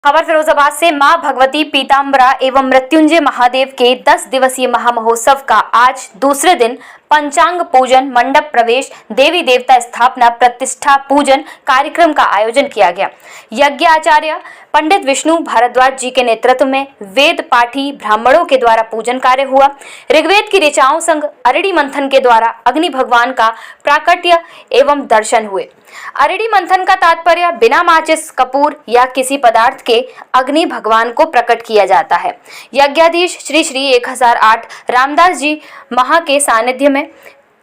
खबर फिरोजाबाद से मां भगवती पीताम्बरा एवं मृत्युंजय महादेव के 10 दिवसीय महामहोत्सव का आज दूसरे दिन पंचांग पूजन, मंडप प्रवेश, देवी देवता स्थापना, प्रतिष्ठा पूजन कार्यक्रम का आयोजन किया गया। यज्ञ आचार्य पंडित विष्णु भारद्वाज जी के नेतृत्व में वेद पाठी ब्राह्मणों के द्वारा पूजन कार्य हुआ। ऋग्वेद की ऋचाओं संग अरड़ी मंथन के द्वारा अग्नि भगवान का प्राकट्य एवं दर्शन हुए। अरड़ी मंथन का तात्पर्य बिना माचिस, कपूर या किसी पदार्थ के अग्नि भगवान को प्रकट किया जाता है। यज्ञाधीश श्री श्री 1008 रामदास जी महा के सानिध्य में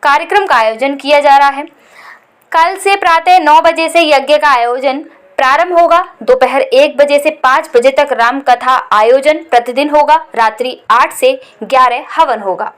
कार्यक्रम का आयोजन किया जा रहा है। कल से प्रातः 9 बजे से यज्ञ का आयोजन प्रारंभ होगा। दोपहर 1 बजे से 5 बजे तक राम कथा आयोजन प्रतिदिन होगा। रात्रि 8 से 11 हवन होगा।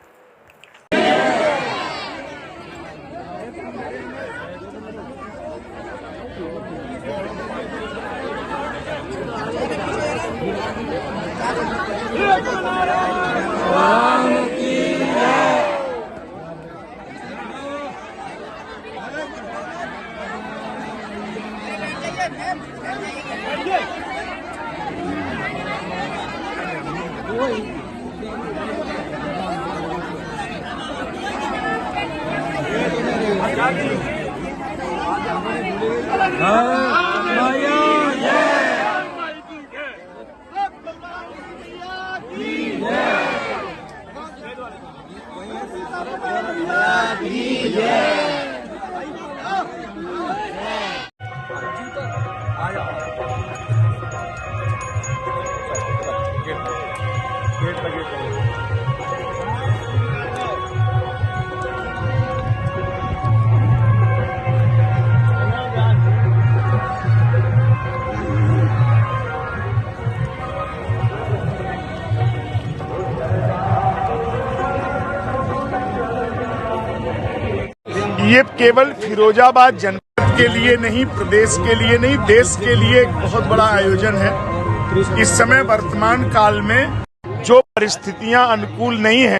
ये केवल फिरोजाबाद जनपद के लिए नहीं, प्रदेश के लिए नहीं, देश के लिए एक बहुत बड़ा आयोजन है। इस समय वर्तमान काल में जो परिस्थितियां अनुकूल नहीं है,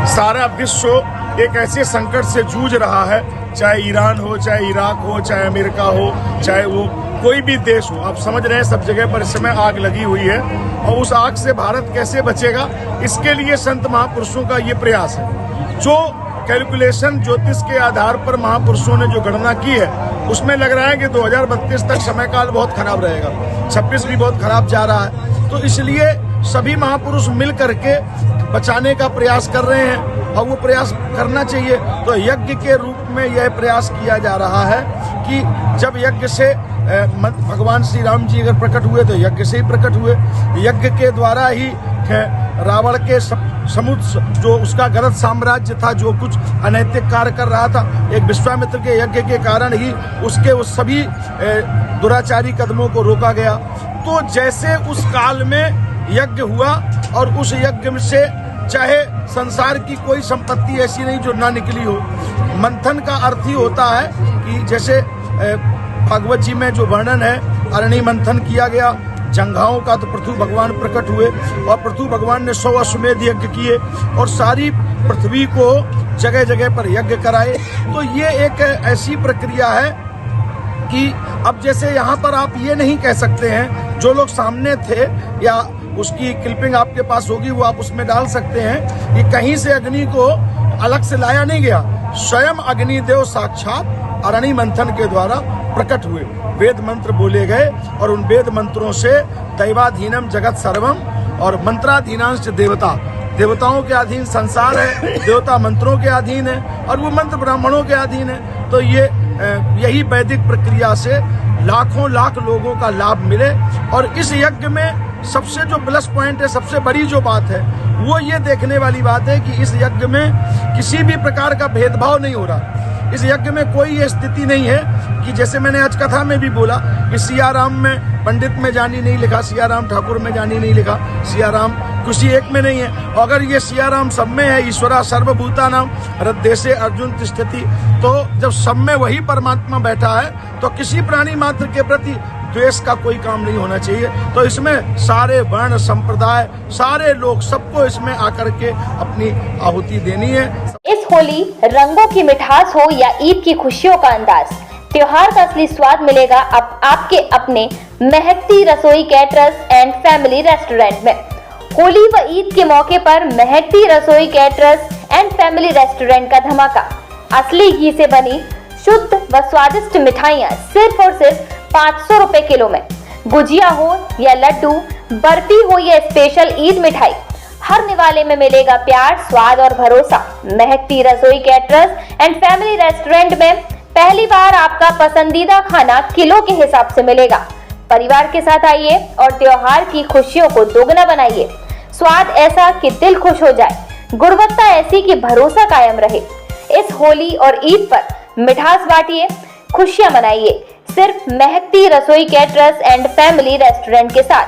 सारा विश्व एक ऐसे संकट से जूझ रहा है, चाहे ईरान हो, चाहे इराक हो, चाहे अमेरिका हो, चाहे वो कोई भी देश हो। आप समझ रहे हैं सब जगह पर इस समय आग लगी हुई है और उस आग से भारत कैसे बचेगा, इसके लिए संत महापुरुषों का ये प्रयास है। जो कैलकुलेशन ज्योतिष के आधार पर महापुरुषों ने जो गणना की है, उसमें लग रहा है कि 2032 तक समय काल बहुत खराब रहेगा, 26 भी बहुत खराब जा रहा है। तो इसलिए सभी महापुरुष मिल करके बचाने का प्रयास कर रहे हैं और वो प्रयास करना चाहिए। तो यज्ञ के रूप में यह प्रयास किया जा रहा है कि जब यज्ञ से भगवान श्री राम जी अगर प्रकट हुए तो यज्ञ से ही प्रकट हुए। यज्ञ के द्वारा ही रावण के समुद्र जो उसका गलत साम्राज्य था, जो कुछ अनैतिक कार्य कर रहा था, एक विश्वामित्र के यज्ञ के कारण ही उसके उस सभी दुराचारी कदमों को रोका गया। तो जैसे उस काल में यज्ञ हुआ और उस यज्ञ से चाहे संसार की कोई संपत्ति ऐसी नहीं जो ना निकली हो। मंथन का अर्थ ही होता है कि जैसे भागवत जी में जो वर्णन है, अरणी मंथन किया गया, जंघाओं का, तो पृथु भगवान प्रकट हुए और पृथु भगवान ने 100 अश्वमेध यज्ञ किए और सारी पृथ्वी को जगह जगह पर यज्ञ कराए। तो ये एक ऐसी प्रक्रिया है कि अब जैसे यहाँ पर आप ये नहीं कह सकते हैं, जो लोग सामने थे या उसकी क्लिपिंग आपके पास होगी वो आप उसमें डाल सकते हैं, ये कहीं से अग्नि को अलग से लाया नहीं गया। स्वयं अग्निदेव साक्षात अरणी मंथन के द्वारा प्रकट हुए, वेद मंत्र बोले गए और उन वेद मंत्रों से दैवाधीनम जगत सर्वम और मंत्राधीनांश देवता, देवताओं के अधीन संसार है, देवता मंत्रों के अधीन है और वो मंत्र ब्राह्मणों के अधीन है। तो ये यही वैदिक प्रक्रिया से लाखों लाख लोगों का लाभ मिले। और इस यज्ञ में सबसे जो प्लस पॉइंट है, सबसे बड़ी जो बात है, वो ये देखने वाली बात है कि इस यज्ञ में किसी भी प्रकार का भेदभाव नहीं हो रहा। इस यज्ञ में कोई ये स्थिति नहीं है कि जैसे मैंने आज कथा में भी बोला कि सियाराम में पंडित में जानी नहीं लिखा, सियाराम ठाकुर में जानी नहीं लिखा, सियाराम किसी एक में नहीं है। अगर ये सियाराम सब में है, ईश्वरा सर्वभूतानां हृदयेशे अर्जुन तिष्ठति, तो जब सब में वही परमात्मा बैठा है तो किसी प्राणी मात्र के प्रति द्वेष का कोई काम नहीं होना चाहिए। तो इसमें सारे वर्ण संप्रदाय, सारे लोग, सबको इसमें आकर के अपनी आहुति देनी है। इस होली रंगों की मिठास हो या ईद की खुशियों का अंदाज, त्योहार का असली स्वाद मिलेगा अब आपके अपने महकती Rasoi caterers and family restaurant में। होली व ईद के मौके पर महकती Rasoi caterers and family restaurant का धमाका। असली घी से बनी शुद्ध व स्वादिष्ट मिठाइयाँ सिर्फ और सिर्फ 500 रुपए किलो में। गुजिया हो या लड्डू, बर्फी हो या स्पेशल ईद मिठाई, हर निवाले में मिलेगा प्यार, स्वाद और भरोसा। महकती Rasoi caterers and family restaurant में पहली बार आपका पसंदीदा खाना किलो के हिसाब से मिलेगा। परिवार के साथ आइए और त्योहार की खुशियों को दोगुना बनाइए। स्वाद ऐसा कि दिल खुश हो जाए, गुणवत्ता ऐसी कि भरोसा कायम रहे। इस होली और ईद पर मिठास बांटिए, खुशियां मनाइए सिर्फ महकती Rasoi caterers and family restaurant के साथ।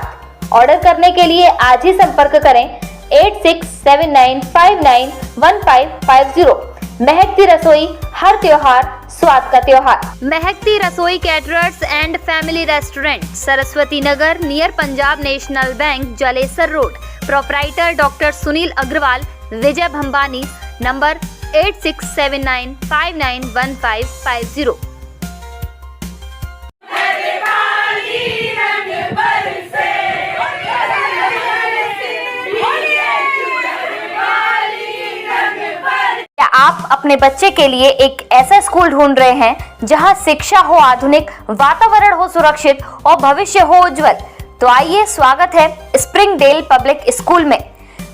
ऑर्डर करने के लिए आज ही संपर्क करें 8679591550। महकती रसोई, हर त्योहार स्वाद का त्योहार। Mahakti Rasoi caterers and family restaurant, Saraswati Nagar near Punjab National Bank, Jalesar road. Proprietor doctor Sunil Agarwal, Vijay Bhambani. Number 8679591550। क्या आप अपने बच्चे के लिए एक ऐसा स्कूल ढूंढ रहे हैं जहां शिक्षा हो आधुनिक, वातावरण हो सुरक्षित और भविष्य हो उज्जवल? तो आइए, स्वागत है स्प्रिंगडेल पब्लिक स्कूल में,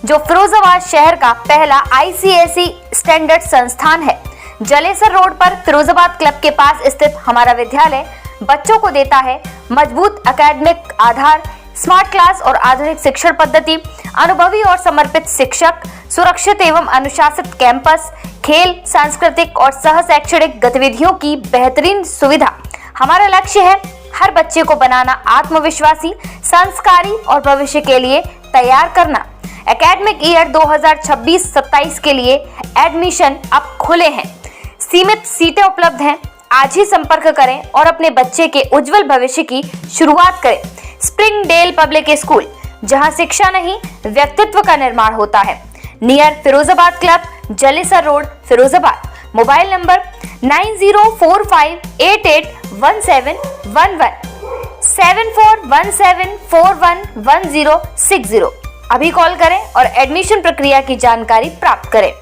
जो फिरोजाबाद शहर का पहला ICSE स्टैंडर्ड संस्थान है। जलेसर रोड पर फिरोजाबाद क्लब के पास स्थित हमारा विद्यालय बच्चों को देता है मजबूत एकेडमिक आधार, स्मार्ट क्लास और आधुनिक शिक्षण पद्धति, अनुभवी और समर्पित शिक्षक, सुरक्षित एवं अनुशासित कैंपस, खेल, सांस्कृतिक और सह शैक्षणिक गतिविधियों की बेहतरीन सुविधा। हमारा लक्ष्य है हर बच्चे को बनाना आत्मविश्वासी, संस्कारी और भविष्य के लिए तैयार करना। एकेडमिक ईयर 2026-27 के लिए एडमिशन अब खुले हैं। सीमित सीटें उपलब्ध हैं। आज ही संपर्क करें और अपने बच्चे के उज्जवल भविष्य की शुरुआत करें। स्प्रिंगडेल पब्लिक स्कूल, जहां शिक्षा नहीं व्यक्तित्व का निर्माण होता है। Near Firozabad club, Jalesar road, Firozabad. Mobile number 9045881711 7417411060। अभी कॉल करें और एडमिशन प्रक्रिया की जानकारी प्राप्त करें।